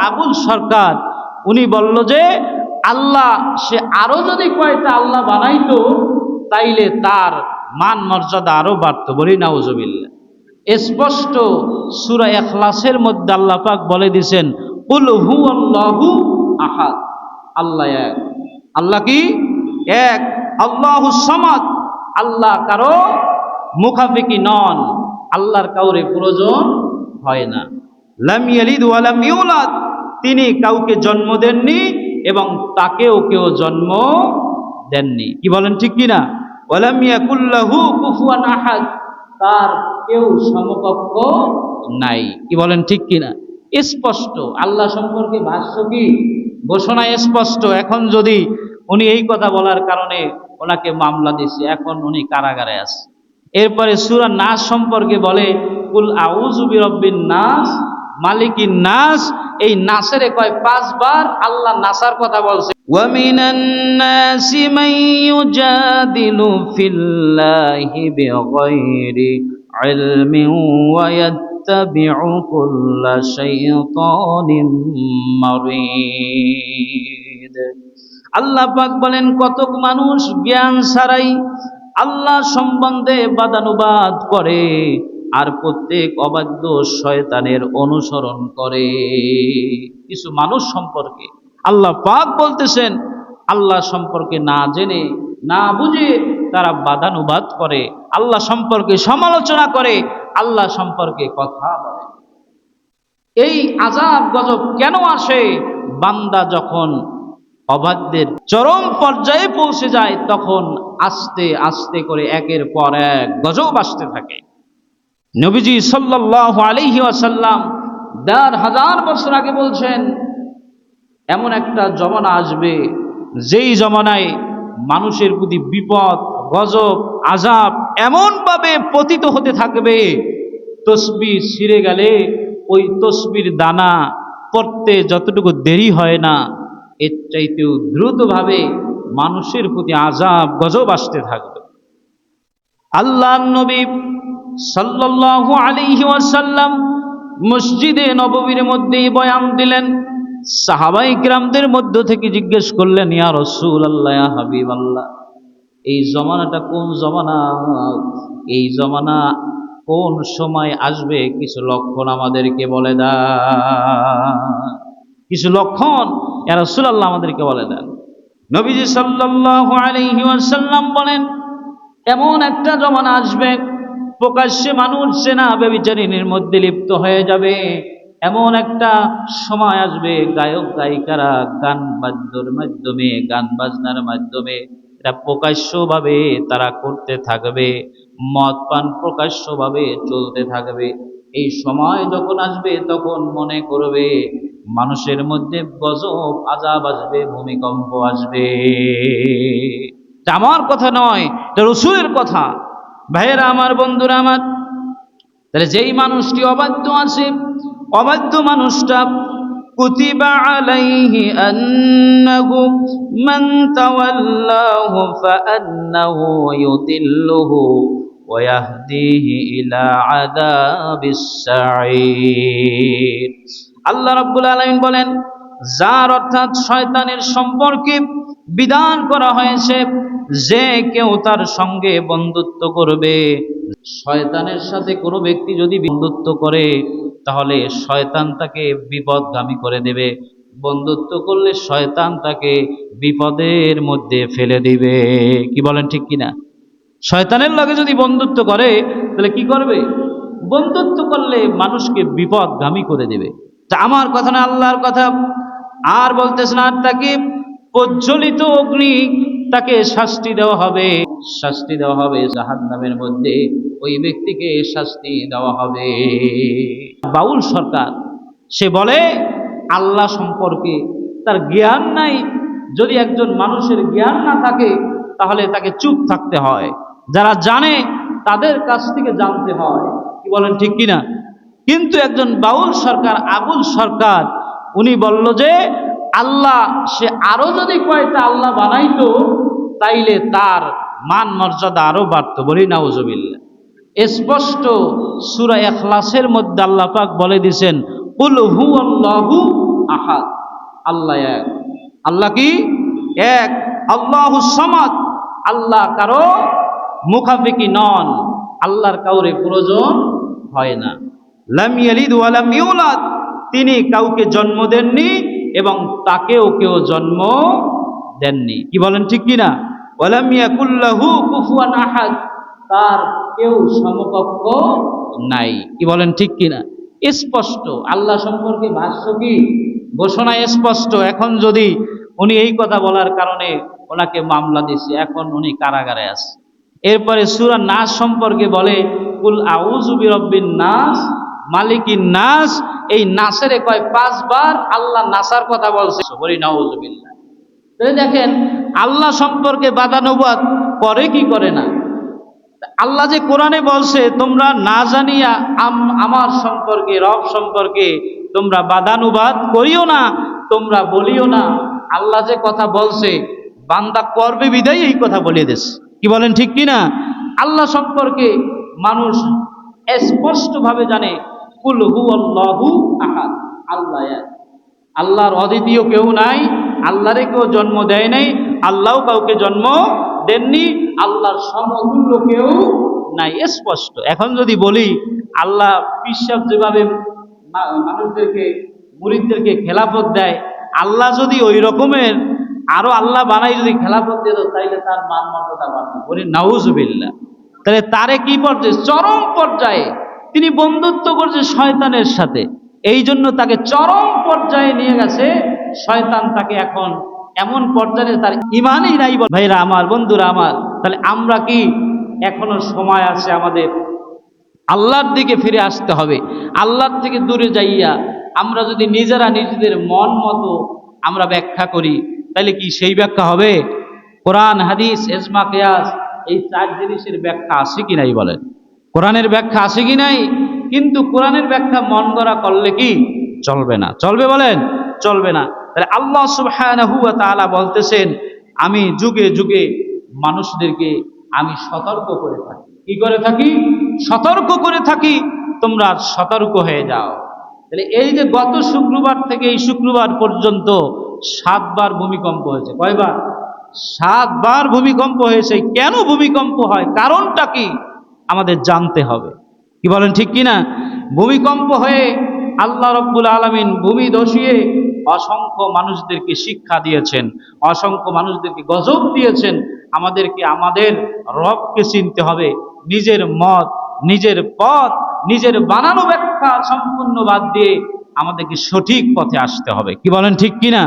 আবুল সরকার উনি বলল যে আল্লাহ সে আরো যদি কয়টা আল্লাহ বানাইতো তাইলে তার মান মর্যাদা আরো বাড়তো। বলি নাউজুবিল্লাহ। স্পষ্ট সূরা ইখলাসের মধ্যে আল্লাহ পাক বলে দিয়েছেন কুল হুয়াল্লাহু আহাদ, আল্লাহ এক। আল্লাহ কি এক। আল্লাহুস সামাদ, আল্লাহ কারো মুখাপেক্ষী নন, আল্লাহর কাউরে প্রয়োজন হয় না। লাম ইয়ালিদ ওয়া লাম ইউলাদ, তিনি কাউকে জন্ম দেননি এবং তাকেও কেউ জন্ম দেননি। কি বলেন ঠিক কিনা? ওয়া লাম ইয়াকুল লাহু কুফুয়ান আহাদ, তার কেউ সমকক্ষ নাই। কি বলেন ঠিক কিনা? স্পষ্ট আল্লাহ সম্পর্কে ভাষ্য কি ঘোষণা স্পষ্ট। এখন যদি উনি এই কথা বলার কারণে ওনাকে মামলা দিছে, এখন উনি কারাগারে আছে। এরপরে সূরা নাস সম্পর্কে বলে কুল আউযু বিরাব্বিন নাস মালিকিন নাস, এই নাসের কয় 5 বার আল্লাহ নাসার কথা বলছে। ওয়া মিনান নাসি মান ইউজাদিলু ফিল্লাহি বিগাইরি ইলমিন ওয়া ইয়াত্তাবিউ কুল্লা শাইতানিন মারিদ। আল্লাহ পাক বলেন কতক মানুষ জ্ঞান ছাড়াই আল্লাহ সম্বন্ধে বাদানুবাদ করে আর প্রত্যেক অবাধ্য শয়তানের অনুসরণ করে। কিছু মানুষ সম্পর্কে আল্লাহ পাক বলতেছেন আল্লাহ সম্পর্কে না জেনে না বুঝে তারা বাদানুবাদ করে, আল্লাহ সম্পর্কে সমালোচনা করে, আল্লাহ সম্পর্কে কথা বলে। এই আযাব গজব কেন আসে? বান্দা যখন অবাধ্যের চরম পর্যায়ে পৌঁছে যায় তখন আস্তে আস্তে করে একের পর এক গজব আসতে থাকে। নবীজি সাল্লাল্লাহু আলাইহি ওয়াসাল্লাম ১,৫০০ বছর আগে বলছেন এমন একটা জমানা আসবে যেই জমানায় মানুষের প্রতি বিপদ গজব আযাব এমনভাবে পতিত হতে থাকবে, তসবিহ ছিঁড়ে গেলে ওই তসবির দানা পড়তে যতটুকু দেরি হয় না এর চাইতেও দ্রুতভাবে মানুষের প্রতি আযাব গজব আসতে থাকবে। আল্লাহর নবী সাল্লাল্লাহু আলাইহি ওয়াসাল্লাম মসজিদে নববীর মধ্যেই বয়ান দিলেন। সাহাবায়ে কিরামদের মধ্য থেকে জিজ্ঞেস করলেন, ইয়া রাসূলুল্লাহ, ইয়া হাবিবাল্লাহ, এই জমানাটা কোন জমানা? এই জমানা কোন সময় আসবে? কিছু লক্ষণ আমাদেরকে বলে দেন, কিছু লক্ষণ ইয়া রাসূলুল্লাহ আমাদেরকে বলে দেন। নবীজি সাল্লাল্লাহু আলাইহি ওয়াসাল্লাম বলেন, এমন একটা জমানা আসবে প্রকাশ্যে মানুষ জেনা ব্যভিচারিণীর মধ্যে লিপ্ত হয়ে যাবে। এমন একটা সময় আসবে গায়ক গায়িকারা গান বাদ্যর মাধ্যমে গান বাজনার মাধ্যমে এটা প্রকাশ্যভাবে তারা করতে থাকবে, মদ পান প্রকাশ্যভাবে চলতে থাকবে। এই সময় যখন আসবে তখন মনে করবে মানুষের মধ্যে গজব আযাব আসবে, ভূমিকম্প আসবে। এটা আমার কথা নয়, এটা রাসূলের কথা। ভাইয়েরা আমার, বন্ধুরা আমার, তাহলে যেই মানুষটি অবাধ্য আছে, অবাধ্য মানুষটা কুতিবা আলাইহি আন্নাহু মান তাওয়াল্লাহু ফাআন্নাহু ইউদিল্লুহু ওয়া ইয়াহদিহি ইলা আযাবিস সাঈর। আল্লাহ রাব্বুল আলামিন বলেন, যার অর্থাৎ শয়তানের সম্পর্কে বিধান করা হয়েছে, যে কেউ তার সঙ্গে বন্ধুত্ব করবে, শয়তানের সাথে কোনো ব্যক্তি যদি বন্ধুত্ব করে তাহলে শয়তান তাকে বিপদগামী করে দেবে। বন্ধুত্ব করলে শয়তান তাকে বিপদের মধ্যে ফেলে দিবে। কি বলেন ঠিক কিনা? শয়তানের লগে যদি বন্ধুত্ব করে তাহলে কি করবে? বন্ধুত্ব করলে মানুষকে বিপদগামী করে দেবে। তা আমার কথা না, আল্লাহর কথা। আর বলতেছেন, আর তাকে প্রজ্বলিত অগ্নি, তাকে শাস্তি দেওয়া হবে, শাস্তি দেওয়া হবে জাহান্নামের মধ্যে, ওই ব্যক্তিকে শাস্তি দেওয়া হবে। বাউল সরকার সে বলে আল্লাহ সম্পর্কে তার জ্ঞান নাই। যদি একজন মানুষের জ্ঞান না থাকে তাহলে তাকে চুপ থাকতে হয়, যারা জানে তাদের কাছ থেকে জানতে হয়। কি বলেন ঠিক কিনা? কিন্তু একজন বাউল সরকার আবুল সরকার উনি বলল যে আল্লাহ সে আরো যদি কয়টা আল্লাহ বানাইতো তাইলে তার মান মর্যাদা আরো বাড়তো। বলি নাউজুবিল্লাহ। স্পষ্ট সূরা ইখলাসের মধ্যে আল্লাহ পাক বলে দিয়েছেন কুল হুয়াল্লাহু আহাদ, আল্লাহ এক। আল্লাহ কি এক। আল্লাহুস সামাদ, আল্লাহ কারো মুখাপেক্ষী নন, আল্লাহর কাউরে প্রয়োজন হয় না। লাম ইয়ালিদ ওয়া লাম ইউলাদ, তিনি কাউকে জন্ম দেননি এবং তাকেও কেউ জন্ম দেননি। কি বলেন ঠিক কিনা? ওয়া লাম ইয়াকুল লাহু কুফুয়ান আহাদ, তার কেউ সমকক্ষ নাই। কি বলেন ঠিক কিনা? স্পষ্ট আল্লাহ সম্পর্কে ভাষ্য কি ঘোষণা স্পষ্ট। এখন যদি উনি এই কথা বলার কারণে ওনাকে মামলা দিছে, এখন উনি কারাগারে আছে। এরপরে সূরা নাস সম্পর্কে বলে কুল আউযু বিরাব্বিন নাস মালিকিন নাস, এই নাসের কয় 5 বার আল্লাহ নাসার কথা বলছে। বলি নাউযুবিল্লাহ। তাহলে দেখেন আল্লাহ সম্পর্কে বাদানুবাদ করে কি করে না। আল্লাহ যে কোরআনে বলছে তোমরা না জানিয়া আমার সম্পর্কে, রব সম্পর্কে তোমরা বাদানুবাদ করিও না, তোমরা বলিও না। আল্লাহ যে কথা বলছে বান্দা করবে বিদায় এই কথা বলে দিস। কি বলেন ঠিক কিনা? আল্লাহ সম্পর্কে মানুষ স্পষ্ট ভাবে জানে কুল হুয়াল্লাহু আহাদ, আল্লাহ এক। আল্লাহর অদ্বিতীয় কেউ নাই, আল্লাহরে কেউ জন্ম দেয় নাই, আল্লাহও কাউকে জন্ম দেননি, আল্লাহর সমতুল্য কেউ নাই, স্পষ্ট। এখন যদি বলি আল্লাহ বিশ্বাস যেভাবে মানুষদেরকে মুরিদদেরকে খেলাফত দেয়, আল্লাহ যদি ওই রকমের আরো আল্লাহ বানাই যদি খেলাফত দিত তাইলে তার মান মর্যাদা বাড়তো। বলি নাউজুবিল্লাহ। তাহলে তারে কি পর্যায়ে, চরম পর্যায়ে তিনি বন্ধুত্ব করছে শয়তানের সাথে, এই জন্য তাকে চরম পর্যায়ে নিয়ে গেছে শয়তান। তাকে এখন এমন পর্যায়ে তার ইমানই নাই। ভাইরা আমার, বন্ধুরা আমার, তাহলে আমরা কি এখনো সময় আছে আমাদের আল্লাহর দিকে ফিরে আসতে হবে। আল্লাহর থেকে দূরে যাইয়া আমরা যদি নিজেরা নিজেদের মন মতো আমরা ব্যাখ্যা করি তাহলে কি সেই ব্যাখ্যা হবে? কোরআন, হাদিস, ইজমা, কিয়াস, এই 4 জিনিসের ব্যাখ্যা আছে কি নাই বলেন? কোরআনের ব্যাখ্যা আছে কি নাই? কিন্তু কোরআনের ব্যাখ্যা মন গড়া করলে কি চলবে না? চলবে বলেন? চলবে না। তাহলে আল্লাহ সুবহানাহু ওয়া তাআলা বলতেছেন আমি যুগে যুগে মানুষদেরকে আমি সতর্ক করে থাকি। কি করে থাকি? সতর্ক করে থাকি, তোমরা সতর্ক হয়ে যাও। তাহলে এই যে গত শুক্রবার থেকে এই শুক্রবার পর্যন্ত 7 বার ভূমিকম্প হয়েছে। কয়বার? 7 বার ভূমিকম্প হয়েছে। কেন ভূমিকম্প হয়, কারণটা কি আমাদের জানতে হবে। কি বলেন ঠিক কিনা? ভূমিকম্প হয়ে আল্লাহ রাব্বুল আলামিন ভূমি ধসিয়ে অসংখ্য মানুষদেরকে শিক্ষা দিয়েছেন, অসংখ্য মানুষদেরকে গজব দিয়েছেন। আমাদেরকে আমাদের রবকে চিনতে হবে, নিজের মত, নিজের পথ, নিজের বানানো ব্যাখ্যা সম্পূর্ণ বাদ দিয়ে আমাদেরকে সঠিক পথে আসতে হবে। কি বলেন ঠিক কিনা?